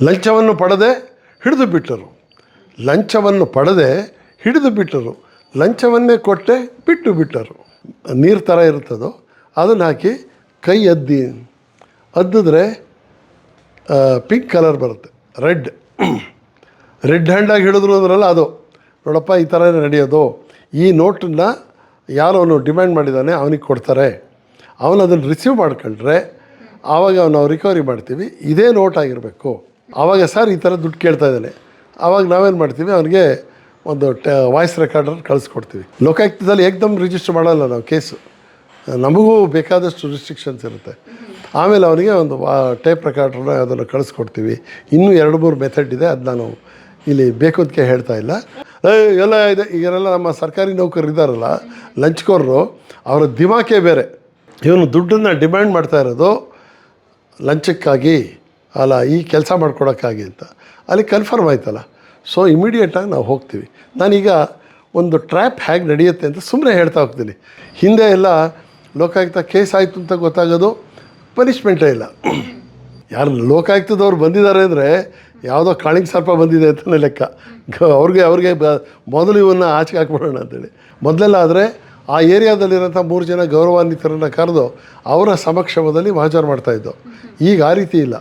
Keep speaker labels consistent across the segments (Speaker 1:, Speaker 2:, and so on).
Speaker 1: ಲಂಚವನ್ನು ಪಡೆದೇ ಹಿಡಿದು ಬಿಟ್ಟರು, ಲಂಚವನ್ನು ಪಡೆದೇ ಹಿಡಿದು ಬಿಟ್ಟರು, ಲಂಚವನ್ನೇ ಕೊಟ್ಟೆ ಬಿಟ್ಟು ಬಿಟ್ಟರು. ನೀರು ಥರ ಇರುತ್ತದೋ ಅದನ್ನು ಹಾಕಿ ಕೈ ಅದ್ದಿದ್ರೆ ಪಿಂಕ್ ಕಲರ್ ಬರುತ್ತೆ, ರೆಡ್ ಹ್ಯಾಂಡಾಗಿ ಹಿಡಿದ್ರು ಅಂದ್ರಲ್ಲ ಅದು. ನೋಡಪ್ಪ ಈ ಥರನೇ ನಡೆಯೋದು. ಈ ನೋಟನ್ನು ಯಾರು ಅವನು ಡಿಮ್ಯಾಂಡ್ ಮಾಡಿದ್ದಾನೆ ಅವನಿಗೆ ಕೊಡ್ತಾರೆ. ಅವನು ಅದನ್ನು ರಿಸೀವ್ ಮಾಡ್ಕೊಂಡ್ರೆ ಆವಾಗ ನಾವು ರಿಕವರಿ ಮಾಡ್ತೀವಿ. ಇದೇ ನೋಟ್ ಆಗಿರಬೇಕು. ಆವಾಗ ಸರ್ ಈ ಥರ ದುಡ್ಡು ಕೇಳ್ತಾ ಇದ್ದಾನೆ, ಆವಾಗ ನಾವೇನು ಮಾಡ್ತೀವಿ, ಅವನಿಗೆ ಒಂದು ವಾಯ್ಸ್ ರೆಕಾರ್ಡರ್ ಕಳಿಸ್ಕೊಡ್ತೀವಿ. ಲೋಕಾಯುಕ್ತದಲ್ಲಿ ಏಕದಮ್ ರಿಜಿಸ್ಟರ್ ಮಾಡಲ್ಲ ನಾವು ಕೇಸು, ನಮಗೂ ಬೇಕಾದಷ್ಟು ರಿಸ್ಟ್ರಿಕ್ಷನ್ಸ್ ಇರುತ್ತೆ. ಆಮೇಲೆ ಅವನಿಗೆ ಒಂದು ಟೇಪ್ ರೆಕಾರ್ಡ್ರನ್ನ ಅದನ್ನು ಕಳಿಸ್ಕೊಡ್ತೀವಿ. ಇನ್ನೂ 2-3 ಮೆಥಡ್ ಇದೆ, ಅದು ನಾನು ಇಲ್ಲಿ ಬೇಕು ಅದಕ್ಕೆ ಹೇಳ್ತಾ ಇಲ್ಲ. ಎಲ್ಲ ಇದೆ. ಈಗೆಲ್ಲ ನಮ್ಮ ಸರ್ಕಾರಿ ನೌಕರರು ಇದ್ದಾರಲ್ಲ, ಲಂಚ್ಕೋರರು, ಅವರ ದಿಮಾಕೆ ಬೇರೆ. ಇವನು ದುಡ್ಡನ್ನು ಡಿಮ್ಯಾಂಡ್ ಮಾಡ್ತಾ ಇರೋದು ಲಂಚಕ್ಕಾಗಿ ಅಲ್ಲ, ಈ ಕೆಲಸ ಮಾಡ್ಕೊಡೋಕ್ಕಾಗಿ ಅಂತ. ಅಲ್ಲಿ ಕನ್ಫರ್ಮ್ ಆಯ್ತಲ್ಲ. ಸೊ ಇಮಿಡಿಯೇಟಾಗಿ ನಾವು ಹೋಗ್ತೀವಿ. ನಾನೀಗ ಒಂದು ಟ್ರ್ಯಾಪ್ ಹೇಗೆ ನಡೆಯುತ್ತೆ ಅಂತ ಸುಮ್ಮನೆ ಹೇಳ್ತಾ ಹೋಗ್ತೀನಿ. ಹಿಂದೆ ಎಲ್ಲ ಲೋಕಾಯುಕ್ತ ಕೇಸ್ ಆಯಿತು ಅಂತ ಗೊತ್ತಾಗೋದು ಪನಿಷ್ಮೆಂಟೇ ಇಲ್ಲ. ಯಾರು ಲೋಕಾಯುಕ್ತದವ್ರು ಬಂದಿದ್ದಾರೆ ಅಂದರೆ ಯಾವುದೋ ಕಾಳಿಂಗ್ ಸರ್ಪ ಬಂದಿದೆ ಅಂತಲೇ ಲೆಕ್ಕ. ಅವ್ರಿಗೆ ಮೊದಲು ಇವನ್ನ ಆಚೆಗೆ ಹಾಕ್ಬಿಡೋಣ ಅಂತೇಳಿ. ಮೊದಲೆಲ್ಲ ಆದರೆ ಆ ಏರಿಯಾದಲ್ಲಿರೋಂಥ 3 ಜನ ಗೌರವಾನ್ವಿತರನ್ನು ಕರೆದು ಅವರ ಸಮಕ್ಷಮದಲ್ಲಿ ಮಹಾಚಾರ ಮಾಡ್ತಾಯಿದ್ದು. ಈಗ ಆ ರೀತಿ ಇಲ್ಲ.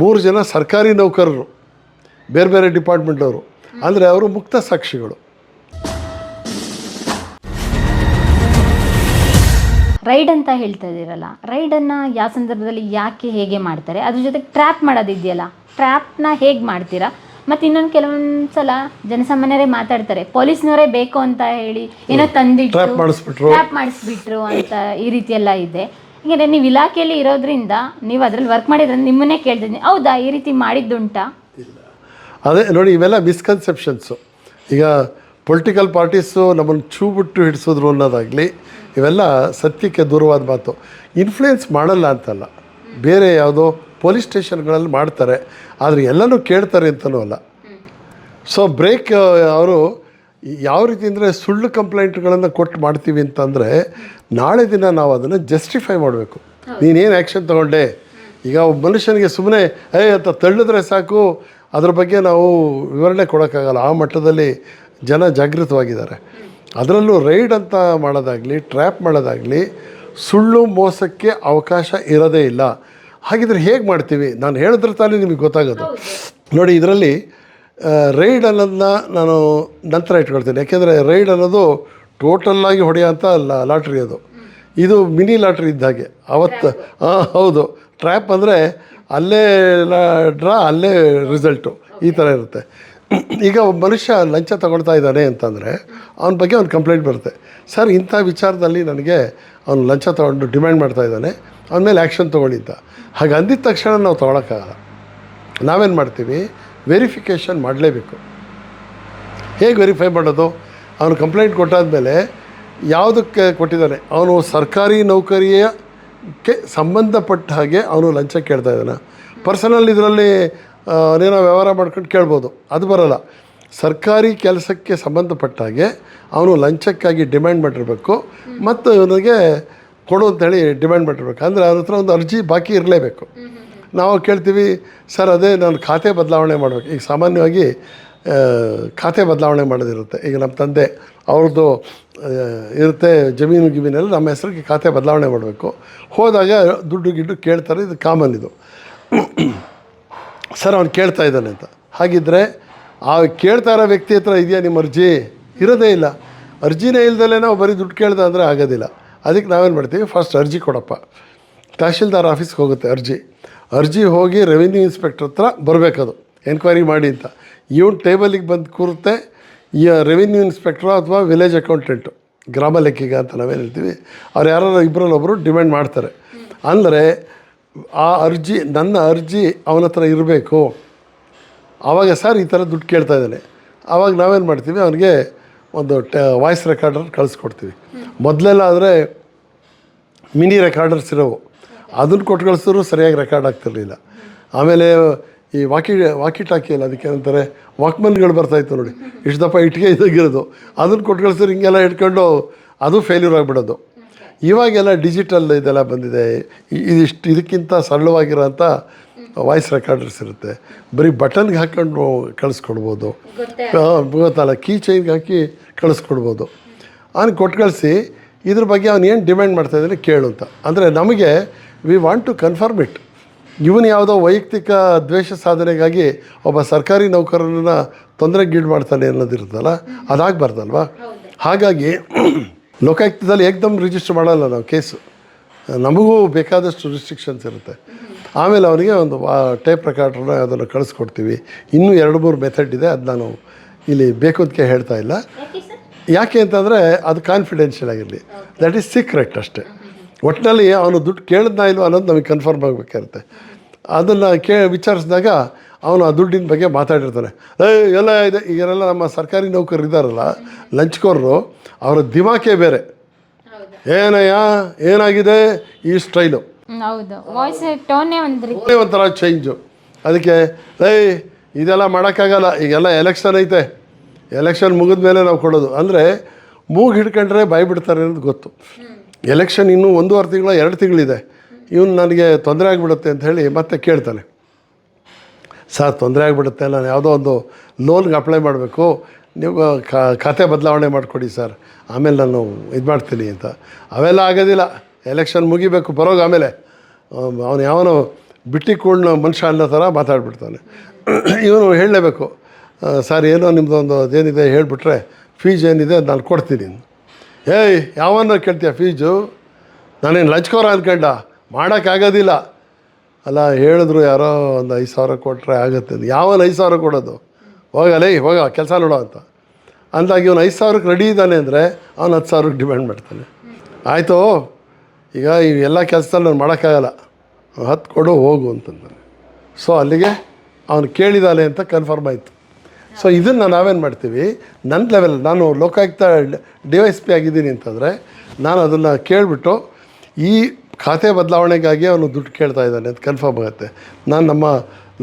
Speaker 1: 3 ಜನ ಸರ್ಕಾರಿ ನೌಕರರು, ಬೇರೆ ಬೇರೆ ಡಿಪಾರ್ಟ್ಮೆಂಟವರು, ಅಂದರೆ ಅವರು ಮುಕ್ತ ಸಾಕ್ಷಿಗಳು.
Speaker 2: ರೈಡ್ ಅಂತ ಹೇಳ್ತಾ ಇದ್ದೀರಲ್ಲ, ರೈಡನ್ನು ಯಾವ ಸಂದರ್ಭದಲ್ಲಿ ಯಾಕೆ ಹೇಗೆ ಮಾಡ್ತಾರೆ? ಅದ್ರ ಜೊತೆಗೆ ಟ್ರ್ಯಾಪ್ ಮಾಡೋದಿದೆಯಲ್ಲ, ಟ್ರ್ಯಾಪ್ನ ಹೇಗೆ ಮಾಡ್ತೀರಾ? ಮತ್ತು ಇನ್ನೊಂದು ಕೆಲವೊಂದು ಸಲ ಜನಸಾಮಾನ್ಯರೇ ಮಾತಾಡ್ತಾರೆ, ಪೊಲೀಸ್ನವರೇ ಬೇಕು ಅಂತ ಹೇಳಿ ಏನೋ ತಂದಿಟ್ಟು ಟ್ರ್ಯಾಪ್ ಮಾಡಿಸ್ಬಿಟ್ರು ಅಂತ ಈ ರೀತಿ ಎಲ್ಲ ಇದೆ. ಹೀಗೆ ನೀವು ಇಲಾಖೆಯಲ್ಲಿ ಇರೋದ್ರಿಂದ ನೀವು ಅದರಲ್ಲಿ ವರ್ಕ್ ಮಾಡಿದ್ರಿಂದ ನಿಮ್ಮನ್ನೇ ಕೇಳ್ತಿದ್ದೀನಿ, ಹೌದಾ ಈ ರೀತಿ ಮಾಡಿದ್ದುಂಟಾ?
Speaker 1: ಇಲ್ಲ, ಅದೇ ನೋಡಿ, ಇವೆಲ್ಲ ಮಿಸ್ಕನ್ಸೆಪ್ಷನ್ಸು. ಈಗ ಪೊಲಿಟಿಕಲ್ ಪಾರ್ಟೀಸು ನಮ್ಮನ್ನು ಬಿಟ್ಟು ಹಿಡಿಸಿದ್ರು ಅನ್ನೋದಾಗಲಿ, ಇವೆಲ್ಲ ಸತ್ಯಕ್ಕೆ ದೂರವಾದ ಮಾತು. ಇನ್ಫ್ಲೂಯೆನ್ಸ್ ಮಾಡಲ್ಲ ಅಂತಲ್ಲ, ಬೇರೆ ಯಾವುದೋ ಪೊಲೀಸ್ ಸ್ಟೇಷನ್ಗಳಲ್ಲಿ ಮಾಡ್ತಾರೆ, ಆದರೆ ಎಲ್ಲನೂ ಕೇಳ್ತಾರೆ ಅಂತಲೂ ಅಲ್ಲ. ಸೊ ಬ್ರೇಕ್ ಅವರು ಯಾವ ರೀತಿ ಅಂದರೆ ಸುಳ್ಳು ಕಂಪ್ಲೇಂಟ್ಗಳನ್ನು ಕೊಟ್ಟು ಮಾಡ್ತೀವಿ ಅಂತಂದರೆ, ನಾಳೆ ದಿನ ನಾವು ಅದನ್ನು ಜಸ್ಟಿಫೈ ಮಾಡಬೇಕು. ನೀನೇನು ಆ್ಯಕ್ಷನ್ ತೊಗೊಂಡೆ? ಈಗ ಒಬ್ಬ ಮನುಷ್ಯನಿಗೆ ಸುಮ್ಮನೆ ಅಂತ ತಳ್ಳಿದ್ರೆ ಸಾಕು, ಅದ್ರ ಬಗ್ಗೆ ನಾವು ವಿವರಣೆ ಕೊಡೋಕ್ಕಾಗಲ್ಲ. ಆ ಮಟ್ಟದಲ್ಲಿ ಜನ ಜಾಗೃತವಾಗಿದ್ದಾರೆ. ಅದರಲ್ಲೂ ರೈಡ್ ಅಂತ ಮಾಡೋದಾಗಲಿ, ಟ್ರ್ಯಾಪ್ ಮಾಡೋದಾಗಲಿ, ಸುಳ್ಳು ಮೋಸಕ್ಕೆ ಅವಕಾಶ ಇರೋದೇ ಇಲ್ಲ. ಹಾಗಿದ್ರೆ ಹೇಗೆ ಮಾಡ್ತೀವಿ? ನಾನು ಹೇಳಿದ್ರೆ ತಾನೇ ನಿಮಗೆ ಗೊತ್ತಾಗೋದು. ನೋಡಿ, ಇದರಲ್ಲಿ ರೈಡ್ ಅನ್ನೋದನ್ನ ನಾನು ನಂತರ ಇಟ್ಕೊಳ್ತೀನಿ. ಯಾಕೆಂದರೆ ರೈಡ್ ಅನ್ನೋದು ಟೋಟಲ್ಲಾಗಿ ಹೊಡೆಯೋಂಥ ಲಾಟ್ರಿ ಅದು. ಇದು ಮಿನಿ ಲಾಟ್ರಿ ಇದ್ದಾಗೆ ಅವತ್ತು. ಹೌದು. ಟ್ರ್ಯಾಪ್ ಅಂದರೆ ಅಲ್ಲೇ ಡ್ರಾ, ಅಲ್ಲೇ ರಿಸಲ್ಟು, ಈ ಥರ ಇರುತ್ತೆ. ಈಗ ಒಬ್ಬ ಮನುಷ್ಯ ಲಂಚ ತಗೊಳ್ತಾ ಇದ್ದಾನೆ ಅಂತಂದರೆ ಅವನ ಬಗ್ಗೆ ಒಂದು ಕಂಪ್ಲೇಂಟ್ ಬರುತ್ತೆ. ಸರ್, ಇಂಥ ವಿಚಾರದಲ್ಲಿ ನನಗೆ ಅವನು ಲಂಚ ತೊಗೊಂಡು ಡಿಮ್ಯಾಂಡ್ ಮಾಡ್ತಾ ಇದ್ದಾನೆ, ಅವನ ಮೇಲೆ ಆ್ಯಕ್ಷನ್ ತೊಗೊಳ್ಳಿ ಅಂತ. ಹಾಗೆ ಅಂದಿದ ತಕ್ಷಣ ನಾವು ತೊಗೊಳಕ್ಕಾಗಲ್ಲ. ನಾವೇನು ಮಾಡ್ತೀವಿ, ವೆರಿಫಿಕೇಷನ್ ಮಾಡಲೇಬೇಕು. ಹೇಗೆ ವೆರಿಫೈ ಮಾಡೋದು? ಅವನು ಕಂಪ್ಲೇಂಟ್ ಕೊಟ್ಟಾದಮೇಲೆ ಯಾವುದಕ್ಕೆ ಕೊಟ್ಟಿದ್ದಾನೆ, ಅವನು ಸರ್ಕಾರಿ ನೌಕರಿಯಕ್ಕೆ ಸಂಬಂಧಪಟ್ಟ ಹಾಗೆ ಅವನು ಲಂಚ ಕೇಳ್ತಾ ಇದ್ದಾನೆ. ಪರ್ಸನಲ್ ಇದರಲ್ಲಿ ಅವನೇನೋ ವ್ಯವಹಾರ ಮಾಡ್ಕೊಂಡು ಕೇಳ್ಬೋದು, ಅದು ಬರೋಲ್ಲ. ಸರ್ಕಾರಿ ಕೆಲಸಕ್ಕೆ ಸಂಬಂಧಪಟ್ಟ ಹಾಗೆ ಅವನು ಲಂಚಕ್ಕಾಗಿ ಡಿಮ್ಯಾಂಡ್ ಮಾಡಿರಬೇಕು, ಮತ್ತು ಇವನಿಗೆ ಕೊಡು ಅಂತೇಳಿ ಡಿಮ್ಯಾಂಡ್ ಮಾಡಿರ್ಬೇಕು. ಅಂದರೆ ಅವನ ಹತ್ರ ಒಂದು ಅರ್ಜಿ ಬಾಕಿ ಇರಲೇಬೇಕು. ನಾವು ಕೇಳ್ತೀವಿ, ಸರ್ ಅದೇ ನಾನು ಖಾತೆ ಬದಲಾವಣೆ ಮಾಡಬೇಕು. ಈಗ ಸಾಮಾನ್ಯವಾಗಿ ಖಾತೆ ಬದಲಾವಣೆ ಮಾಡೋದಿರುತ್ತೆ. ಈಗ ನಮ್ಮ ತಂದೆ ಅವ್ರದ್ದು ಇರುತ್ತೆ, ಜಮೀನೆಲ್ಲ ನಮ್ಮ ಹೆಸರಿಗೆ ಖಾತೆ ಬದಲಾವಣೆ ಮಾಡಬೇಕು. ಹೋದಾಗ ದುಡ್ಡು ಕೇಳ್ತಾರೆ, ಇದು ಕಾಮನ್. ಇದು ಸರ್ ಅವ್ನು ಕೇಳ್ತಾ ಇದ್ದಾನೆ ಅಂತ. ಹಾಗಿದ್ದರೆ ಆ ಕೇಳ್ತಾ ಇರೋ ವ್ಯಕ್ತಿ ಹತ್ರ ಇದೆಯಾ ನಿಮ್ಮ ಅರ್ಜಿ? ಇರೋದೇ ಇಲ್ಲ. ಅರ್ಜಿನೇ ಇಲ್ದಲೇ ನಾವು ಬರೀ ದುಡ್ಡು ಕೇಳ್ದೆ ಅಂದರೆ ಆಗೋದಿಲ್ಲ. ಅದಕ್ಕೆ ನಾವೇನು ಮಾಡ್ತೀವಿ, ಫಸ್ಟ್ ಅರ್ಜಿ ಕೊಡಪ್ಪ. ತಹಶೀಲ್ದಾರ್ ಆಫೀಸ್ಗೆ ಹೋಗುತ್ತೆ ಅರ್ಜಿ ಹೋಗಿ ರೆವಿನ್ಯೂ ಇನ್ಸ್ಪೆಕ್ಟರ್ ಹತ್ರ ಬರಬೇಕದು, ಎನ್ಕ್ವೈರಿ ಮಾಡಿ ಅಂತ. ಇವನು ಟೇಬಲಿಗೆ ಬಂದು ಕೂರುತ್ತೆ. ಈ ರೆವಿನ್ಯೂ ಇನ್ಸ್ಪೆಕ್ಟ್ರು ಅಥವಾ ವಿಲೇಜ್ ಅಕೌಂಟೆಂಟು, ಗ್ರಾಮ ಲೆಕ್ಕಿಗ ಅಂತ ನಾವೇನು ಹೇಳ್ತೀವಿ, ಅವ್ರು ಯಾರು ಇಬ್ಬರಲ್ಲೊಬ್ಬರು ಡಿಮ್ಯಾಂಡ್ ಮಾಡ್ತಾರೆ. ಅಂದರೆ ಆ ಅರ್ಜಿ, ನನ್ನ ಅರ್ಜಿ ಅವನ ಹತ್ರ ಇರಬೇಕು. ಆವಾಗ ಸರ್ ಈ ಥರ ದುಡ್ಡು ಕೇಳ್ತಾ ಇದ್ದಾನೆ, ಆವಾಗ ನಾವೇನು ಮಾಡ್ತೀವಿ, ಅವನಿಗೆ ಒಂದು ವಾಯ್ಸ್ ರೆಕಾರ್ಡರ್ ಕಳಿಸ್ಕೊಡ್ತೀವಿ. ಮೊದಲೆಲ್ಲ ಆದರೆ ಮಿನಿ ರೆಕಾರ್ಡರ್ಸ್ ಇರೋವು, ಅದನ್ನು ಕೊಟ್ಟು ಕಳಿಸಿದ್ರು ಸರಿಯಾಗಿ ರೆಕಾರ್ಡ್ ಆಗ್ತಿರಲಿಲ್ಲ. ಆಮೇಲೆ ಈ ವಾಕಿ ಟಾಕಿ ಅಲ್ಲ, ಅದಕ್ಕೆ ಏನಂತಾರೆ, ವಾಕ್ಮನ್ಗಳು ಬರ್ತಾಯಿತ್ತು ನೋಡಿ, ಇಷ್ಟು ದಪ್ಪ ಇಟ್ಟಿಗೆ ಇದಾಗಿರೋದು, ಅದನ್ನು ಕೊಟ್ಟು ಕಳಿಸಿದ್ರು ಹಿಂಗೆಲ್ಲ ಇಟ್ಕೊಂಡು ಅದು ಫೇಲ್ಯೂರ್ ಆಗಿಬಿಡೋದು. ಇವಾಗೆಲ್ಲ ಡಿಜಿಟಲ್ ಇದೆಲ್ಲ ಬಂದಿದೆ. ಇದಕ್ಕಿಂತ ಸರಳವಾಗಿರೋಂಥ ವಾಯ್ಸ್ ರೆಕಾರ್ಡರ್ಸ್ ಇರುತ್ತೆ, ಬರೀ ಬಟನ್ಗೆ ಹಾಕ್ಕೊಂಡು ಕಳಿಸ್ಕೊಡ್ಬೋದು, ಗೊತ್ತಲ್ಲ ಕೀ ಚೈನ್ಗೆ ಹಾಕಿ ಕಳಿಸ್ಕೊಡ್ಬೋದು. ಅವ್ನಿಗೆ ಕೊಟ್ಟು ಕಳಿಸಿ ಇದ್ರ ಬಗ್ಗೆ ಅವ್ನು ಏನು ಡಿಮ್ಯಾಂಡ್ ಮಾಡ್ತಾಯಿದ್ದಾನೆ ಕೇಳು ಅಂತ. ಅಂದರೆ ನಮಗೆ we want to confirm it. ಇವನು ಯಾವುದೋ ವೈಯಕ್ತಿಕ ದ್ವೇಷ ಸಾಧನೆಗಾಗಿ ಒಬ್ಬ ಸರ್ಕಾರಿ ನೌಕರರನ್ನ ತೊಂದರೆಗೀಡು ಮಾಡ್ತಾನೆ ಅನ್ನೋದಿರುತ್ತಲ್ಲ, ಅದಾಗಬಾರ್ದಲ್ವ. ಹಾಗಾಗಿ ಲೋಕಾಯುಕ್ತದಲ್ಲಿ ಏಕ್ದಮ್ ರಿಜಿಸ್ಟರ್ ಮಾಡಲ್ಲ ನಾವು ಕೇಸು, ನಮಗೂ ಬೇಕಾದಷ್ಟು ರಿಸ್ಟ್ರಿಕ್ಷನ್ಸ್ ಇರುತ್ತೆ. ಆಮೇಲೆ ಅವನಿಗೆ ಒಂದು ಟೇಪ್ ರೆಕಾರ್ಡ್ರನ್ನ ಅದನ್ನು ಕಳಿಸ್ಕೊಡ್ತೀವಿ. ಇನ್ನೂ 2-3 ಮೆಥಡ್ ಇದೆ, ಅದು ನಾನು ಇಲ್ಲಿ ಬೇಕು ಅಂತ ಹೇಳ್ತಾ ಇಲ್ಲ. ಯಾಕೆ ಅಂತಂದರೆ ಅದು ಕಾನ್ಫಿಡೆನ್ಷಿಯಲ್ ಆಗಿರಲಿ, ದ್ಯಾಟ್ ಈಸ್ ಸೀಕ್ರೆಟ್ ಅಷ್ಟೇ. ಒಟ್ಟಿನಲ್ಲಿ ಅವನು ದುಡ್ಡು ಕೇಳಿದ್ನಾ ಇಲ್ವ ಅನ್ನೋದು ನಮಗೆ ಕನ್ಫರ್ಮ್ ಆಗಬೇಕಾಗುತ್ತೆ. ಅದನ್ನು ವಿಚಾರಿಸಿದಾಗ ಅವನು ಆ ದುಡ್ಡಿನ ಬಗ್ಗೆ ಮಾತಾಡಿರ್ತಾನೆ. ಎಲ್ಲ ಇದೆ, ಈಗೆಲ್ಲ ನಮ್ಮ ಸರ್ಕಾರಿ ನೌಕರರು ಇದ್ದಾರಲ್ಲ ಲಂಚ್ಕೋರರು, ಅವರ ದಿಮಾಕೆ ಬೇರೆ. ಏನಯ್ಯ ಏನಾಗಿದೆ ಈ ಸ್ಟೈಲು,
Speaker 2: ಹೌದು, ವಾಯ್ಸ್ ಟೋನೇ
Speaker 1: ಒಂಥರ ಚೇಂಜು. ಅದಕ್ಕೆ ಇದೆಲ್ಲ ಮಾಡೋಕ್ಕಾಗಲ್ಲ, ಈಗೆಲ್ಲ ಎಲೆಕ್ಷನ್ ಐತೆ, ಎಲೆಕ್ಷನ್ ಮುಗಿದ ಮೇಲೆ ನಾವು ಕೊಡೋದು. ಅಂದರೆ ಮೂಗು ಹಿಡ್ಕೊಂಡ್ರೆ ಬಾಯಿ ಬಿಡ್ತಾರೆ ಅನ್ನೋದು ಗೊತ್ತು. ಎಲೆಕ್ಷನ್ ಇನ್ನೂ 1.5 ತಿಂಗಳು 2 ತಿಂಗಳಿದೆ, ಇವನು ನನಗೆ ತೊಂದರೆ ಆಗಿಬಿಡುತ್ತೆ ಅಂತ ಹೇಳಿ ಮತ್ತೆ ಕೇಳ್ತಾನೆ. ಸರ್ ತೊಂದರೆ ಆಗಿಬಿಡುತ್ತೆ, ನಾನು ಯಾವುದೋ ಒಂದು ಲೋನ್ಗೆ ಅಪ್ಲೈ ಮಾಡಬೇಕು, ನೀವು ಖಾತೆ ಬದಲಾವಣೆ ಮಾಡಿಕೊಡಿ ಸರ್, ಆಮೇಲೆ ನಾನು ಇದು ಮಾಡ್ತೀನಿ ಅಂತ. ಅವೆಲ್ಲ ಆಗೋದಿಲ್ಲ, ಎಲೆಕ್ಷನ್ ಮುಗಿಬೇಕು ಬರೋಗ. ಆಮೇಲೆ ಅವನು ಯಾವನೋ ಬಿಟ್ಟಿ ಕೂಡ್ನ ಮನುಷ್ಯ ಅನ್ನೋ ಥರ ಮಾತಾಡ್ಬಿಡ್ತಾನೆ. ಇವನು ಹೇಳಲೇಬೇಕು, ಸರ್ ಏನೋ ನಿಮ್ಮದೊಂದು ಅದೇನಿದೆ ಹೇಳಿಬಿಟ್ರೆ ಫೀಸ್ ಏನಿದೆ ಅದು ನಾನು ಕೊಡ್ತೀನಿ. ಯಾವನ್ನ ಕೇಳ್ತೀಯ ಫೀಸು, ನಾನೇನು ಲಂಚ್ಕೋರ ಅಂದ್ಕೊಂಡ, ಮಾಡೋಕ್ಕಾಗೋದಿಲ್ಲ. ಅಲ್ಲ ಹೇಳಿದ್ರು ಯಾರೋ ಒಂದು 5,000 ಕೊಟ್ಟರೆ ಆಗುತ್ತೆ. ಯಾವನು 5,000 ಕೊಡೋದು, ಹೋಗ ಕೆಲಸ ನೋಡೋ ಅಂತ ಅಂದಾಗ ಇವನು 5,000ಕ್ಕೆ ರೆಡಿ ಇದ್ದಾನೆ ಅಂದರೆ ಅವನು 10,000ಕ್ಕೆ ಡಿಮ್ಯಾಂಡ್ ಮಾಡ್ತಾನೆ. ಆಯಿತು, ಈಗ ಇವೆಲ್ಲ ಕೆಲಸದಲ್ಲಿ ನಾನು ಮಾಡೋಕ್ಕಾಗಲ್ಲ, 10 ಕೊಡು ಹೋಗು ಅಂತಂದಾನೆ. ಸೊ ಅಲ್ಲಿಗೆ ಅವನು ಕೇಳಿದಾನೆ ಅಂತ ಕನ್ಫರ್ಮ್ ಆಯಿತು. ಸೊ ಇದನ್ನು ನಾವೇನು ಮಾಡ್ತೀವಿ, ನನ್ನ ಲೆವೆಲ್, ನಾನು ಲೋಕಾಯುಕ್ತ DYSP ಆಗಿದ್ದೀನಿ ಅಂತಂದರೆ ನಾನು ಅದನ್ನು ಕೇಳಿಬಿಟ್ಟು ಈ ಖಾತೆ ಬದಲಾವಣೆಗಾಗಿ ಅವನು ದುಡ್ಡು ಕೇಳ್ತಾ ಇದ್ದಾನೆ ಅಂತ ಕನ್ಫರ್ಮ್ ಆಗುತ್ತೆ. ನಾನು ನಮ್ಮ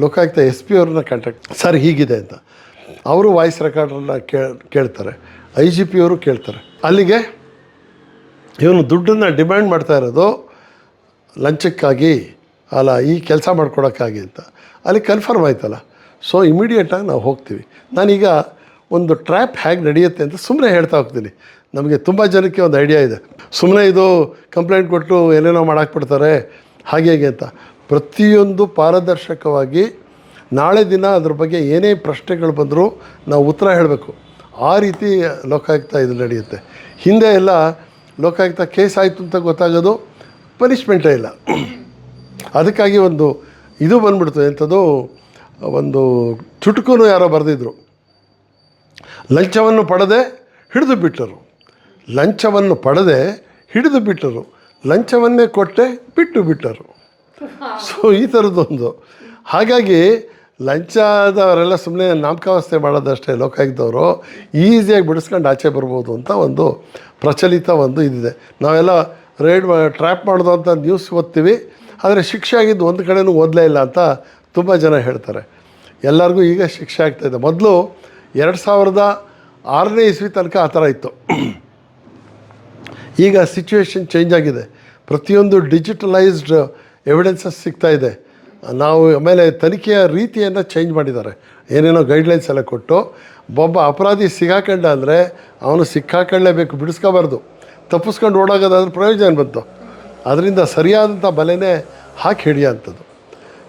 Speaker 1: ಲೋಕಾಯುಕ್ತ SP ಅವ್ರನ್ನ ಕಾಂಟ್ಯಾಕ್ಟ್, ಸರ್ ಹೀಗಿದೆ ಅಂತ. ಅವರು ವಾಯ್ಸ್ ರೆಕಾರ್ಡ್ರನ್ನ ಕೇಳ್ತಾರೆ, IGP ಅವರು ಕೇಳ್ತಾರೆ. ಅಲ್ಲಿಗೆ ಇವನು ದುಡ್ಡನ್ನು ಡಿಮ್ಯಾಂಡ್ ಮಾಡ್ತಾ ಇರೋದು ಲಂಚಕ್ಕಾಗಿ ಅಲ್ಲ, ಈ ಕೆಲಸ ಮಾಡ್ಕೊಡೋಕ್ಕಾಗಿ ಅಂತ ಅಲ್ಲಿ ಕನ್ಫರ್ಮ್ ಆಯ್ತಲ್ಲ. ಸೊ ಇಮಿಡಿಯೇಟಾಗಿ ನಾವು ಹೋಗ್ತೀವಿ. ನಾನೀಗ ಒಂದು ಟ್ರ್ಯಾಪ್ ಹೇಗೆ ನಡೆಯುತ್ತೆ ಅಂತ ಸುಮ್ಮನೆ ಹೇಳ್ತಾ ಹೋಗ್ತೀನಿ. ನಮಗೆ ತುಂಬ ಜನಕ್ಕೆ ಒಂದು ಐಡಿಯಾ ಇದೆ, ಸುಮ್ಮನೆ ಇದು ಕಂಪ್ಲೇಂಟ್ ಕೊಟ್ಟು ಏನೇನೋ ಮಾಡಾಕ್ಬಿಡ್ತಾರೆ ಹಾಗೆ ಹೇಗೆ ಅಂತ. ಪ್ರತಿಯೊಂದು ಪಾರದರ್ಶಕವಾಗಿ ನಾಳೆ ದಿನ ಅದ್ರ ಬಗ್ಗೆ ಏನೇ ಪ್ರಶ್ನೆಗಳು ಬಂದರೂ ನಾವು ಉತ್ತರ ಹೇಳಬೇಕು. ಆ ರೀತಿ ಲೋಕಾಯುಕ್ತ ಇದು ನಡೆಯುತ್ತೆ. ಹಿಂದೆ ಎಲ್ಲ ಲೋಕಾಯುಕ್ತ ಕೇಸ್ ಆಯಿತು ಅಂತ ಗೊತ್ತಾಗೋದು ಪನಿಷ್ಮೆಂಟೇ ಇಲ್ಲ. ಅದಕ್ಕಾಗಿ ಒಂದು ಇದು ಬಂದ್ಬಿಡ್ತು, ಎಂಥದ್ದು ಒಂದು ಚುಟುಕು ಯಾರೋ ಬರೆದಿದ್ರು, ಲಂಚವನ್ನು ಪಡೆದೇ ಹಿಡಿದು ಬಿಟ್ಟರು, ಲಂಚವನ್ನು ಪಡೆದೇ ಹಿಡಿದು ಬಿಟ್ಟರು, ಲಂಚವನ್ನೇ ಕೊಟ್ಟೆ ಬಿಟ್ಟು ಬಿಟ್ಟರು. ಸೊ ಈ ಥರದ್ದೊಂದು. ಹಾಗಾಗಿ ಲಂಚದವರೆಲ್ಲ ಸುಮ್ಮನೆ ನಾಮಕಾವಸ್ಥೆ ಮಾಡೋದಷ್ಟೇ. ಲೋಕಾಯುಕ್ತವರು ಈಸಿಯಾಗಿ ಬಿಡಿಸ್ಕೊಂಡು ಆಚೆ ಬರ್ಬೋದು ಅಂತ ಒಂದು ಪ್ರಚಲಿತ ಒಂದು ಇದಿದೆ. ನಾವೆಲ್ಲ ಟ್ರ್ಯಾಪ್ ಮಾಡೋದು ಅಂತ ನ್ಯೂಸ್ ಓದ್ತೀವಿ, ಆದರೆ ಶಿಕ್ಷೆ ಆಗಿದ್ದು ಒಂದು ಕಡೆನೂ ಓದಲೇ ಇಲ್ಲ ಅಂತ ತುಂಬ ಜನ ಹೇಳ್ತಾರೆ. ಎಲ್ಲರಿಗೂ ಈಗ ಶಿಕ್ಷೆ ಆಗ್ತಾಯಿದೆ. ಮೊದಲು 2006ನೇ ಇಸ್ವಿ ತನಕ ಆ ಥರ ಇತ್ತು. ಈಗ ಸಿಚುವೇಶನ್ ಚೇಂಜ್ ಆಗಿದೆ. ಪ್ರತಿಯೊಂದು ಡಿಜಿಟಲೈಸ್ಡ್ ಎವಿಡೆನ್ಸಸ್ ಸಿಗ್ತಾಯಿದೆ. ನಾವು ಆಮೇಲೆ ತನಿಖೆಯ ರೀತಿಯನ್ನು ಚೇಂಜ್ ಮಾಡಿದ್ದಾರೆ. ಏನೇನೋ ಗೈಡ್ಲೈನ್ಸ್ ಎಲ್ಲ ಕೊಟ್ಟು ಒಬ್ಬ ಅಪರಾಧಿ ಸಿಗಾಕೊಂಡ ಅಂದರೆ ಅವನು ಸಿಕ್ಕಾಕೊಳ್ಳೇಬೇಕು, ಬಿಡಿಸ್ಕೋಬಾರ್ದು. ತಪ್ಪಿಸ್ಕೊಂಡು ಓಡೋಗೋದಾದ್ರೆ ಪ್ರಯೋಜನ ಬಂತು. ಅದರಿಂದ ಸರಿಯಾದಂಥ ಬಲೆನೇ ಹಾಕಿ ಹಿಡಿಯೋಂಥದ್ದು.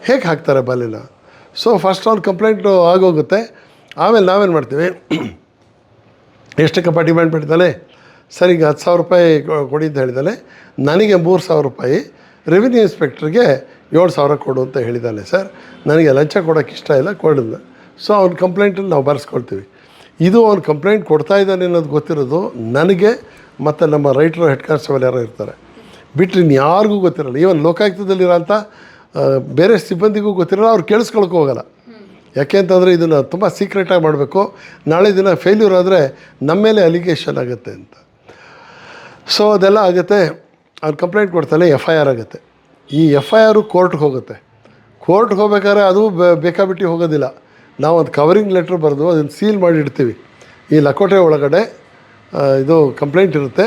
Speaker 1: ಹೇಗೆ ಹಾಕ್ತಾರೆ ಬಲೆನ? ಸೊ ಫಸ್ಟ್ ಅವ್ನು ಕಂಪ್ಲೇಂಟು ಆಗೋಗುತ್ತೆ. ಆಮೇಲೆ ನಾವೇನು ಮಾಡ್ತೀವಿ, ಎಷ್ಟಕ್ಕಪ್ಪ ಡಿಮ್ಯಾಂಡ್ ಮಾಡಿದ್ದಾನೆ, ಸರ್ ಈಗ 10,000 ರೂಪಾಯಿ ಕೊಡಿ ಅಂತ ಹೇಳಿದ್ದಾನೆ, ನನಗೆ 3,000 ರೂಪಾಯಿ, ರೆವಿನ್ಯೂ ಇನ್ಸ್ಪೆಕ್ಟ್ರಿಗೆ 7,000 ಕೊಡು ಅಂತ ಹೇಳಿದ್ದಾನೆ ಸರ್, ನನಗೆ ಲಂಚ ಕೊಡೋಕ್ಕೆ ಇಷ್ಟ ಇಲ್ಲ, ಕೊಡಿಲ್ಲ. ಸೊ ಅವ್ನ ಕಂಪ್ಲೇಂಟನ್ನು ನಾವು ಬರೆಸ್ಕೊಳ್ತೀವಿ. ಇದು ಅವ್ನು ಕಂಪ್ಲೇಂಟ್ ಕೊಡ್ತಾ ಇದ್ದಾನೆ ಅನ್ನೋದು ಗೊತ್ತಿರೋದು ನನಗೆ ಮತ್ತು ನಮ್ಮ ರೈಟ್ರು, ಹೆಡ್ ಕಾನ್ಸ್ಟೇಬಲ್ ಯಾರೋ ಇರ್ತಾರೆ, ಬಿಟ್ಟರೆ ಇನ್ಯಾರಿಗೂ ಗೊತ್ತಿರಲ್ಲ. ಈವನ್ ಲೋಕಾಯುಕ್ತದಲ್ಲಿರೋಂಥ ಬೇರೆ ಸಿಬ್ಬಂದಿಗೂ ಗೊತ್ತಿರಲ್ಲ, ಅವ್ರು ಕೇಳಿಸ್ಕೊಳಕ್ಕೆ ಹೋಗಲ್ಲ. ಯಾಕೆ ಅಂತಂದರೆ ಇದನ್ನು ತುಂಬ ಸೀಕ್ರೆಟಾಗಿ ಮಾಡಬೇಕು, ನಾಳೆ ದಿನ ಫೇಲ್ಯೂರ್ ಆದರೆ ನಮ್ಮ ಮೇಲೆ ಅಲಿಗೇಷನ್ ಆಗುತ್ತೆ ಅಂತ. ಸೊ ಅದೆಲ್ಲ ಆಗುತ್ತೆ. ಅವ್ನು ಕಂಪ್ಲೇಂಟ್ ಕೊಡ್ತಾನೆ, FIR ಆಗುತ್ತೆ. ಈ FIR ಕೋರ್ಟ್ಗೆ ಹೋಗುತ್ತೆ. ಕೋರ್ಟ್ಗೆ ಹೋಗ್ಬೇಕಾದ್ರೆ ಅದು ಬೇಕಾಬಿಟ್ಟು ಹೋಗೋದಿಲ್ಲ. ನಾವು ಒಂದು ಕವರಿಂಗ್ ಲೆಟ್ರ್ ಬರೆದು ಅದನ್ನು ಸೀಲ್ ಮಾಡಿ ಇಡ್ತೀವಿ. ಈ ಲಕೋಟೆ ಒಳಗಡೆ ಇದು ಕಂಪ್ಲೇಂಟ್ ಇರುತ್ತೆ.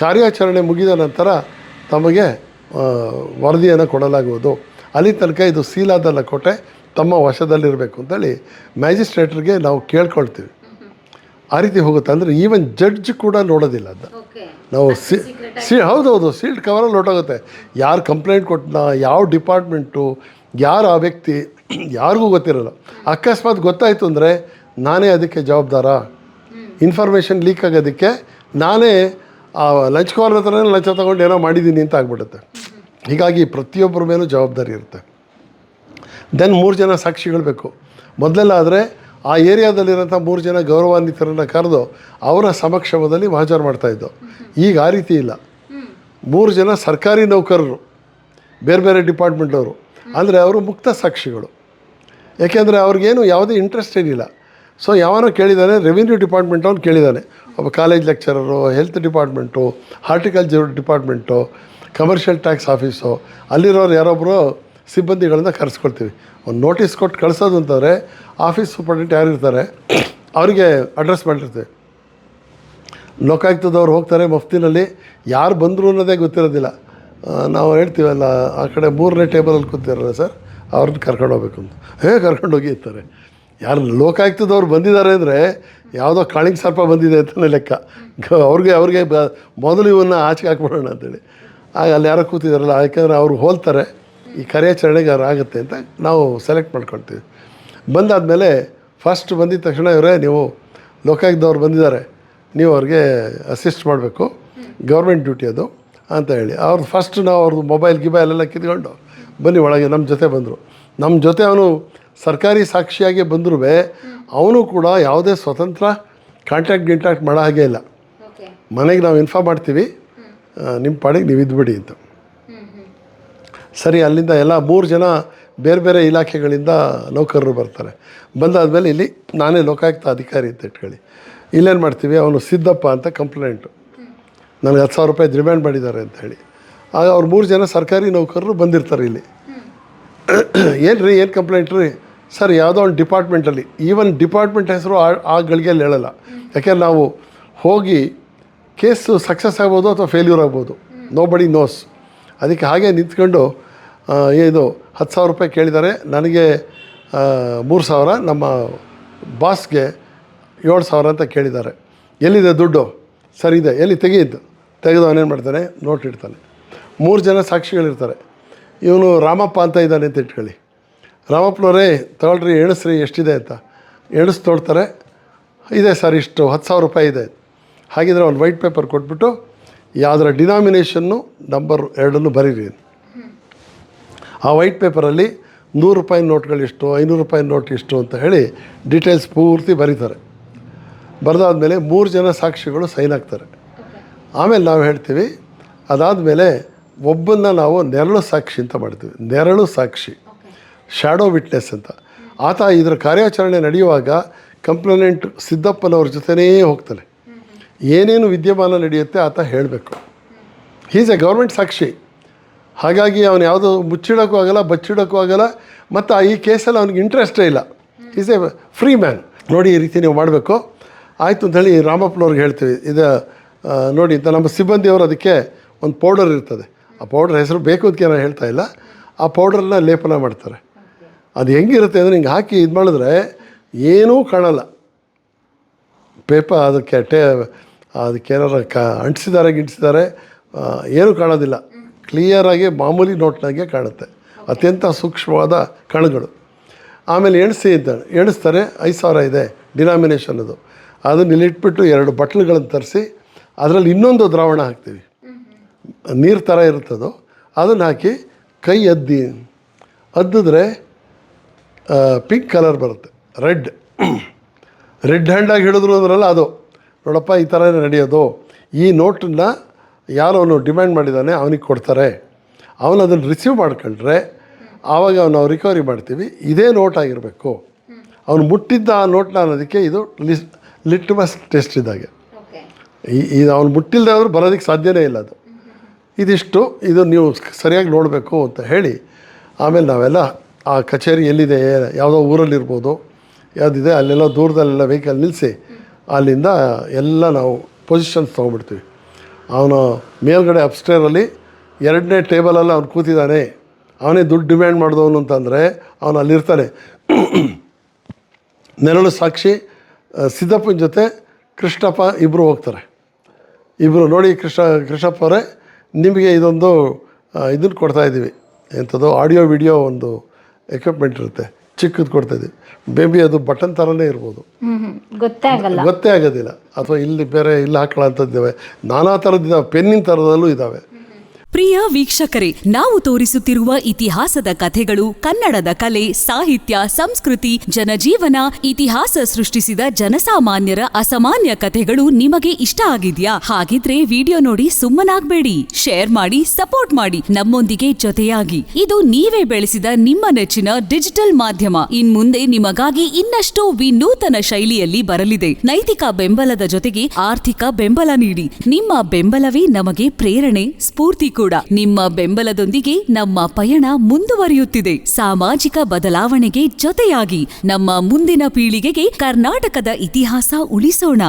Speaker 1: ಕಾರ್ಯಾಚರಣೆ ಮುಗಿದ ನಂತರ ತಮಗೆ ವರದಿಯನ್ನು ಕೊಡಲಾಗುವುದು. ಅಲ್ಲಿ ತನಕ ಇದು ಸೀಲಾದ ಲಕೋಟೆ ತಮ್ಮ ವಶದಲ್ಲಿರಬೇಕು ಅಂತೇಳಿ ಮ್ಯಾಜಿಸ್ಟ್ರೇಟ್ರಿಗೆ ನಾವು ಕೇಳ್ಕೊಳ್ತೀವಿ. ಆ ರೀತಿ ಹೋಗುತ್ತೆ. ಅಂದರೆ ಈವನ್ ಜಡ್ಜ್ ಕೂಡ ನೋಡೋದಿಲ್ಲ ಅದನ್ನ. ನಾವು ಹೌದೌದು ಸೀಲ್ಡ್ ಕವರಲ್ಲಿ ಹೊರಟೋಗುತ್ತೆ. ಯಾರು ಕಂಪ್ಲೇಂಟ್ ಕೊಟ್ಟನ, ಯಾವ ಡಿಪಾರ್ಟ್ಮೆಂಟು, ಯಾರು ಆ ವ್ಯಕ್ತಿ, ಯಾರಿಗೂ ಗೊತ್ತಿರಲ್ಲ. ಅಕಸ್ಮಾತ್ ಗೊತ್ತಾಯಿತು ಅಂದರೆ ನಾನೇ ಅದಕ್ಕೆ ಜವಾಬ್ದಾರ. ಇನ್ಫಾರ್ಮೇಷನ್ ಲೀಕ್ ಆಗೋದಕ್ಕೆ ನಾನೇ ಲಂಚ್ ಕಾಲ್ ಹತ್ರನೇ ಲಂಚ ತೊಗೊಂಡು ಏನೋ ಮಾಡಿದ್ದೀನಿ ಅಂತ ಆಗ್ಬಿಡುತ್ತೆ. ಹೀಗಾಗಿ ಪ್ರತಿಯೊಬ್ಬರ ಮೇಲೂ ಜವಾಬ್ದಾರಿ ಇರುತ್ತೆ. ದೆನ್ 3 ಜನ ಸಾಕ್ಷಿಗಳು ಬೇಕು. ಮೊದಲೆಲ್ಲ ಆದರೆ ಆ ಏರಿಯಾದಲ್ಲಿರೋಂಥ 3 ಜನ ಗೌರವಾನ್ವಿತರನ್ನು ಕರೆದು ಅವರ ಸಮಕ್ಷಮದಲ್ಲಿ ಹಾಜರು ಮಾಡ್ತಾಯಿದ್ದು. ಈಗ ಆ ರೀತಿ ಇಲ್ಲ. 3 ಜನ ಸರ್ಕಾರಿ ನೌಕರರು, ಬೇರೆ ಬೇರೆ ಡಿಪಾರ್ಟ್ಮೆಂಟವರು, ಅಂದರೆ ಅವರು ಮುಕ್ತ ಸಾಕ್ಷಿಗಳು. ಯಾಕೆಂದರೆ ಅವ್ರಿಗೇನು ಯಾವುದೇ ಇಂಟ್ರೆಸ್ಟ್ ಏನಿಲ್ಲ. ಸೊ ಯಾವನೋ ಕೇಳಿದ್ದಾನೆ, ರೆವಿನ್ಯೂ ಡಿಪಾರ್ಟ್ಮೆಂಟ್ ಅವ್ನು ಕೇಳಿದ್ದಾನೆ, ಒಬ್ಬ ಕಾಲೇಜ್ ಲೆಕ್ಚರರು, health department, horticulture department, commercial tax office, ಅಲ್ಲಿರೋರು ಯಾರೊಬ್ಬರು ಸಿಬ್ಬಂದಿಗಳನ್ನ ಕರೆಸ್ಕೊಳ್ತೀವಿ. ಒಂದು ನೋಟಿಸ್ ಕೊಟ್ಟು ಕಳಿಸೋದು ಅಂತಂದರೆ ಆಫೀಸ್ ಸೂಪರ್ಡೆಂಟ್ ಯಾರು ಇರ್ತಾರೆ ಅವರಿಗೆ ಅಡ್ರೆಸ್ ಮಾಡಿರ್ತೀವಿ. ಲೋಕಾಯುಕ್ತದವ್ರು ಹೋಗ್ತಾರೆ, ಮಫ್ತಿನಲ್ಲಿ ಯಾರು ಬಂದರು ಅನ್ನೋದೇ ಗೊತ್ತಿರೋದಿಲ್ಲ. ನಾವು ಹೇಳ್ತೀವಲ್ಲ, ಆ ಕಡೆ 3ನೇ ಟೇಬಲಲ್ಲಿ ಕೂತಿರಲ್ಲ ಸರ್, ಅವ್ರನ್ನ ಕರ್ಕೊಂಡು ಹೋಗ್ಬೇಕು ಅಂತ. ಕರ್ಕೊಂಡು ಹೋಗಿ ಇರ್ತಾರೆ. ಯಾರು ಲೋಕಾಯುಕ್ತದವ್ರು ಬಂದಿದ್ದಾರೆ ಅಂದರೆ ಯಾವುದೋ ಕಾಳಿಂಗ್ ಸರ್ಪ ಬಂದಿದೆ ಅಂತಲೇ ಲೆಕ್ಕ. ಅವ್ರಿಗೆ ಮೊದಲು ಇವನ್ನ ಆಚೆಗೆ ಹಾಕ್ಬಿಡೋಣ ಅಂತೇಳಿ. ಆಗ ಅಲ್ಲಿ ಯಾರೋ ಕೂತಿದ್ದಾರಲ್ಲ, ಯಾಕೆಂದರೆ ಅವ್ರು ಹೋಲ್ತಾರೆ, ಈ ಕಾರ್ಯಾಚರಣೆಗೆ ಅವ್ರು ಆಗುತ್ತೆ ಅಂತ ನಾವು ಸೆಲೆಕ್ಟ್ ಮಾಡ್ಕೊಳ್ತೀವಿ. ಬಂದಾದಮೇಲೆ ಫಸ್ಟ್ ಬಂದಿದ ತಕ್ಷಣ ಇವರೇ ನೀವು ಲೋಕಾಯುಕ್ತದವ್ರು ಬಂದಿದ್ದಾರೆ, ನೀವು ಅವ್ರಿಗೆ ಅಸಿಸ್ಟ್ ಮಾಡಬೇಕು, ಗೌರ್ಮೆಂಟ್ ಡ್ಯೂಟಿ ಅದು ಅಂತ ಹೇಳಿ ಅವ್ರು ಫಸ್ಟ್ ನಾವು ಅವ್ರದ್ದು ಮೊಬೈಲ್ ಎಲ್ಲ ಕಿತ್ಕೊಂಡು ಬನ್ನಿ ಒಳಗೆ ನಮ್ಮ ಜೊತೆ ಬಂದರು. ನಮ್ಮ ಜೊತೆ ಅವನು ಸರ್ಕಾರಿ ಸಾಕ್ಷಿಯಾಗಿ ಬಂದರೂ ಅವನು ಕೂಡ ಯಾವುದೇ ಸ್ವತಂತ್ರ ಕಾಂಟ್ಯಾಕ್ಟ್ ಮಾಡೋ ಹಾಗೆ ಇಲ್ಲ. ಮನೆಗೆ ನಾವು ಇನ್ಫಾರ್ಮ್ ಮಾಡ್ತೀವಿ, ನಿಮ್ಮ ಪಾಡಿಗೆ ನೀವು ಇದ್ಬಿಡಿ ಅಂತ. ಸರಿ, ಅಲ್ಲಿಂದ ಎಲ್ಲ 3 ಜನ ಬೇರೆ ಬೇರೆ ಇಲಾಖೆಗಳಿಂದ ನೌಕರರು ಬರ್ತಾರೆ. ಬಂದಾದಮೇಲೆ ಇಲ್ಲಿ ನಾನೇ ಲೋಕಾಯುಕ್ತ ಅಧಿಕಾರಿ ಅಂತ ಇಟ್ಕೊಳ್ಳಿ. ಇಲ್ಲೇನು ಮಾಡ್ತೀವಿ, ಅವನು ಸಿದ್ದಪ್ಪ ಅಂತ ಕಂಪ್ಲೇಂಟು, ನನಗೆ 10,000 ರೂಪಾಯಿ ರಿಮ್ಯಾಂಡ್ ಮಾಡಿದ್ದಾರೆ ಅಂತ ಹೇಳಿ. ಆಗ ಅವ್ರು 3 ಜನ ಸರ್ಕಾರಿ ನೌಕರರು ಬಂದಿರ್ತಾರೆ ಇಲ್ಲಿ. ಏನು ಕಂಪ್ಲೇಂಟ್ ರೀ ಸರ್? ಯಾವುದೋ ಒಂದು ಡಿಪಾರ್ಟ್ಮೆಂಟಲ್ಲಿ, ಈವನ್ ಡಿಪಾರ್ಟ್ಮೆಂಟ್ ಹೆಸರು ಆ ಗಳಿಗೆಯಲ್ಲಿ ಹೇಳಲ್ಲ. ಯಾಕೆಂದ್ರೆ ನಾವು ಹೋಗಿ ಕೇಸು ಸಕ್ಸಸ್ ಆಗ್ಬೋದು ಅಥವಾ ಫೇಲ್ಯೂರ್ ಆಗ್ಬೋದು, ನೋ ಬಡಿ ನೋಸ್. ಅದಕ್ಕೆ ಹಾಗೆ ನಿಂತ್ಕೊಂಡು ಇದು 10,000 ರೂಪಾಯಿ ಕೇಳಿದ್ದಾರೆ, ನನಗೆ 3,000, ನಮ್ಮ ಬಾಸ್ಗೆ 7,000 ಅಂತ ಕೇಳಿದ್ದಾರೆ, ಎಲ್ಲಿದೆ ದುಡ್ಡು? ಸರಿ ಇದೆ, ಎಲ್ಲಿ ತೆಗೆಯಿದ್ದು? ತೆಗೆದು ಅವನೇನು ಮಾಡ್ತಾನೆ, ನೋಟ್ ಇಡ್ತಾನೆ. 3 ಜನ ಸಾಕ್ಷಿಗಳಿರ್ತಾರೆ. ಇವನು ರಾಮಪ್ಪ ಅಂತ ಇದ್ದಾನೆ ಅಂತ ಇಟ್ಕೊಳ್ಳಿ. ರಾಮಪ್ಪನವರೇ ತಗೊಳ್ರಿ, ಎಣಿಸ್ರಿ ಎಷ್ಟಿದೆ ಅಂತ. ಎಣಿಸ್ ತೊಳ್ತಾರೆ, ಇದೆ ಸರ್ ಇಷ್ಟು 10,000 ರೂಪಾಯಿ ಇದೆ. ಹಾಗಿದ್ರೆ ಒಂದು ವೈಟ್ ಪೇಪರ್ ಕೊಟ್ಬಿಟ್ಟು ಯಾವುದರ ಡಿನಾಮಿನೇಷನ್ನು ನಂಬರ್ 2 ಬರೀರಿ. ಆ ವೈಟ್ ಪೇಪರಲ್ಲಿ 100 ರೂಪಾಯಿ ನೋಟ್ಗಳಿಷ್ಟು, 500 ರೂಪಾಯಿ ನೋಟ್ ಇಷ್ಟು ಅಂತ ಹೇಳಿ ಡೀಟೇಲ್ಸ್ ಪೂರ್ತಿ ಬರೀತಾರೆ. ಬರೆದಾದ್ಮೇಲೆ 3 ಜನ ಸಾಕ್ಷಿಗಳು ಸೈನ್ ಆಗ್ತಾರೆ. ಆಮೇಲೆ ನಾವು ಹೇಳ್ತೀವಿ, ಅದಾದಮೇಲೆ ಒಬ್ಬನ್ನ ನಾವು ನೆರಳು ಸಾಕ್ಷಿ ಅಂತ ಮಾಡ್ತೀವಿ. ನೆರಳು ಸಾಕ್ಷಿ, ಶ್ಯಾಡೋ ವಿಟ್ನೆಸ್ ಅಂತ. ಆತ ಇದರ ಕಾರ್ಯಾಚರಣೆ ನಡೆಯುವಾಗ ಕಂಪ್ಲೇಂಟ್ ಸಿದ್ದಪ್ಪನವ್ರ ಜೊತೆನೇ ಹೋಗ್ತಾನೆ. ಏನೇನು ವಿದ್ಯಮಾನ ನಡೆಯುತ್ತೆ ಆತ ಹೇಳಬೇಕು. ಈಸ್ ಎ ಗೌರ್ಮೆಂಟ್ ಸಾಕ್ಷಿ. ಹಾಗಾಗಿ ಅವನು ಯಾವುದೋ ಮುಚ್ಚಿಡೋಕ್ಕೂ ಆಗಲ್ಲ, ಬಚ್ಚಿಡೋಕ್ಕೂ ಆಗಲ್ಲ, ಮತ್ತು ಈ ಕೇಸಲ್ಲಿ ಅವ್ನಿಗೆ ಇಂಟ್ರೆಸ್ಟೇ ಇಲ್ಲ. Is A free man. ನೋಡಿ, ಈ ರೀತಿ ನೀವು ಮಾಡಬೇಕು. ಆಯಿತು ಅಂಥೇಳಿ ರಾಮಪ್ಪನವ್ರಿಗೆ ಹೇಳ್ತೀವಿ, ಇದು ನೋಡಿ ಅಂತ. ನಮ್ಮ ಸಿಬ್ಬಂದಿಯವರು ಅದಕ್ಕೆ ಒಂದು ಪೌಡರ್ ಇರ್ತದೆ, ಆ ಪೌಡರ್ ಹೆಸರು ಬೇಕು ಅದಕ್ಕೆ ನಾನು ಹೇಳ್ತಾ ಇಲ್ಲ. ಆ ಪೌಡ್ರನ್ನ ಲೇಪನ ಮಾಡ್ತಾರೆ. ಅದು ಹೆಂಗಿರುತ್ತೆ ಅಂದರೆ, ಹಿಂಗೆ ಹಾಕಿ ಇದು ಮಾಡಿದ್ರೆ ಏನೂ ಕಾಣಲ್ಲ. ಅದಕ್ಕೇನಾರ ಅಂಟಿಸಿದ್ದಾರೆ ಏನೂ ಕಾಣೋದಿಲ್ಲ. ಕ್ಲಿಯರಾಗಿ ಮಾಮೂಲಿ ನೋಟ್ನಾಗೆ ಕಾಣುತ್ತೆ, ಅತ್ಯಂತ ಸೂಕ್ಷ್ಮವಾದ ಕಣಗಳು. ಆಮೇಲೆ ಎಣಿಸಿ ಅಂತ ಎಣಿಸ್ತಾರೆ, 5,000 ಇದೆ ಡಿನಾಮಿನೇಷನ್. ಅದನ್ನು ಇಲ್ಲಿಟ್ಬಿಟ್ಟು 2 ಬಟ್ಲುಗಳನ್ನು ತರಿಸಿ ಅದರಲ್ಲಿ ಇನ್ನೊಂದು ದ್ರಾವಣ ಹಾಕ್ತೀವಿ, ನೀರು ಥರ ಇರುತ್ತದು. ಅದನ್ನು ಹಾಕಿ ಕೈ ಅದ್ದಿದ್ರೆ ಪಿಂಕ್ ಕಲರ್ ಬರುತ್ತೆ, ರೆಡ್ ಹ್ಯಾಂಡಾಗಿ ಹಿಡಿದ್ರು ಅಂದ್ರಲ್ಲ ಅದು. ನೋಡಪ್ಪ, ಈ ಥರನೇ ನಡೆಯೋದು. ಈ ನೋಟನ್ನು ಯಾರು ಅವನು ಡಿಮ್ಯಾಂಡ್ ಮಾಡಿದ್ದಾನೆ ಅವನಿಗೆ ಕೊಡ್ತಾರೆ. ಅವನು ಅದನ್ನು ರಿಸೀವ್ ಮಾಡ್ಕೊಂಡ್ರೆ ಆವಾಗ ನಾವು ರಿಕವರಿ ಮಾಡ್ತೀವಿ. ಇದೇ ನೋಟ್ ಆಗಿರಬೇಕು. ಅವನು ಮುಟ್ಟಿದ್ದ ಆ ನೋಟ್ನ ಅನ್ನೋದಕ್ಕೆ ಇದು ಲಿಟ್ಮಸ್ ಟೆಸ್ಟ್ ಇದ್ದಾಗೆ. ಇದು ಅವನು ಮುಟ್ಟಿಲ್ಲದೆ ಆದರೂ ಬರೋದಕ್ಕೆ ಸಾಧ್ಯನೇ ಇಲ್ಲ. ಇದಿಷ್ಟು ಇದು ನೀವು ಸರಿಯಾಗಿ ನೋಡಬೇಕು ಅಂತ ಹೇಳಿ, ಆಮೇಲೆ ನಾವೆಲ್ಲ ಆ ಕಚೇರಿ ಎಲ್ಲಿದೆ, ಯಾವುದೋ ಊರಲ್ಲಿರ್ಬೋದು, ಯಾವುದಿದೆ ಅಲ್ಲೆಲ್ಲ ದೂರದಲ್ಲೆಲ್ಲ ವೆಹಿಕಲ್ ನಿಲ್ಲಿಸಿ ಅಲ್ಲಿಂದ ಎಲ್ಲ ನಾವು ಪೊಸಿಷನ್ಸ್ ತೊಗೊಂಡ್ಬಿಡ್ತೀವಿ. ಅವನು ಮೇಲ್ಗಡೆ ಅಪ್ಸ್ಟೇರಲ್ಲಿ 2ನೇ ಟೇಬಲಲ್ಲಿ ಅವ್ನು ಕೂತಿದ್ದಾನೆ, ಅವನೇ ದುಡ್ಡು ಡಿಮ್ಯಾಂಡ್ ಮಾಡಿದವನು ಅಂತಂದರೆ ಅವನು ಅಲ್ಲಿರ್ತಾನೆ. ನೆರಳು ಸಾಕ್ಷಿ ಸಿದ್ದಪ್ಪನ ಜೊತೆ ಕೃಷ್ಣಪ್ಪ ಇಬ್ಬರು ಹೋಗ್ತಾರೆ. ಇಬ್ಬರು ನೋಡಿ ಕೃಷ್ಣಪ್ಪ ಅವರೇ, ನಿಮಗೆ ಇದೊಂದು ಇದನ್ನು ಕೊಡ್ತಾಯಿದ್ದೀವಿ, ಎಂಥದ್ದು ಆಡಿಯೋ ವಿಡಿಯೋ ಒಂದು ಎಕ್ವಿಪ್ಮೆಂಟ್ ಇರುತ್ತೆ, ಚಿಕ್ಕದು ಕೊಡ್ತಾಯಿದ್ದೀವಿ. ಬೇಬಿ ಅದು ಬಟನ್ ಥರನೇ ಇರ್ಬೋದು, ಗೊತ್ತೇ ಆಗೋದಿಲ್ಲ. ಅಥವಾ ಇಲ್ಲಿ ಬೇರೆ ಇಲ್ಲಿ ಹಾಕೊಳ್ಳೋಂಥದ್ದಿದ್ದಾವೆ, ನಾನಾ ಥರದ್ದಿದ್ದಾವೆ, ಪೆನ್ನಿನ ಥರದಲ್ಲೂ ಇದ್ದಾವೆ.
Speaker 3: ಪ್ರಿಯ ವೀಕ್ಷಕರೇ, ನಾವು ತೋರಿಸುತ್ತಿರುವ ಇತಿಹಾಸದ ಕಥೆಗಳು ಕನ್ನಡದ ಕಲೆ, ಸಾಹಿತ್ಯ, ಸಂಸ್ಕೃತಿ, ಜನಜೀವನ, ಇತಿಹಾಸ ಸೃಷ್ಟಿಸಿದ ಜನಸಾಮಾನ್ಯರ ಅಸಾಮಾನ್ಯ ಕಥೆಗಳು ನಿಮಗೆ ಇಷ್ಟ ಆಗಿದ್ಯಾ? ಹಾಗಿದ್ರೆ ವಿಡಿಯೋ ನೋಡಿ ಸುಮ್ಮನಾಗ್ಬೇಡಿ, ಶೇರ್ ಮಾಡಿ, ಸಪೋರ್ಟ್ ಮಾಡಿ, ನಮ್ಮೊಂದಿಗೆ ಜೊತೆಯಾಗಿ. ಇದು ನೀವೇ ಬೆಳೆಸಿದ ನಿಮ್ಮ ನೆಚ್ಚಿನ ಡಿಜಿಟಲ್ ಮಾಧ್ಯಮ. ಇನ್ಮುಂದೆ ನಿಮಗಾಗಿ ಇನ್ನಷ್ಟು ವಿನೂತನ ಶೈಲಿಯಲ್ಲಿ ಬರಲಿದೆ. ನೈತಿಕ ಬೆಂಬಲದ ಜೊತೆಗೆ ಆರ್ಥಿಕ ಬೆಂಬಲ ನೀಡಿ. ನಿಮ್ಮ ಬೆಂಬಲವೇ ನಮಗೆ ಪ್ರೇರಣೆ, ಸ್ಫೂರ್ತಿ ಕೂಡ. ನಿಮ್ಮ ಬೆಂಬಲದೊಂದಿಗೆ ನಮ್ಮ ಪಯಣ ಮುಂದುವರಿಯುತ್ತಿದೆ. ಸಾಮಾಜಿಕ ಬದಲಾವಣೆಗೆ ಜೊತೆಯಾಗಿ ನಮ್ಮ ಮುಂದಿನ ಪೀಳಿಗೆಗೆ ಕರ್ನಾಟಕದ ಇತಿಹಾಸ ಉಳಿಸೋಣ.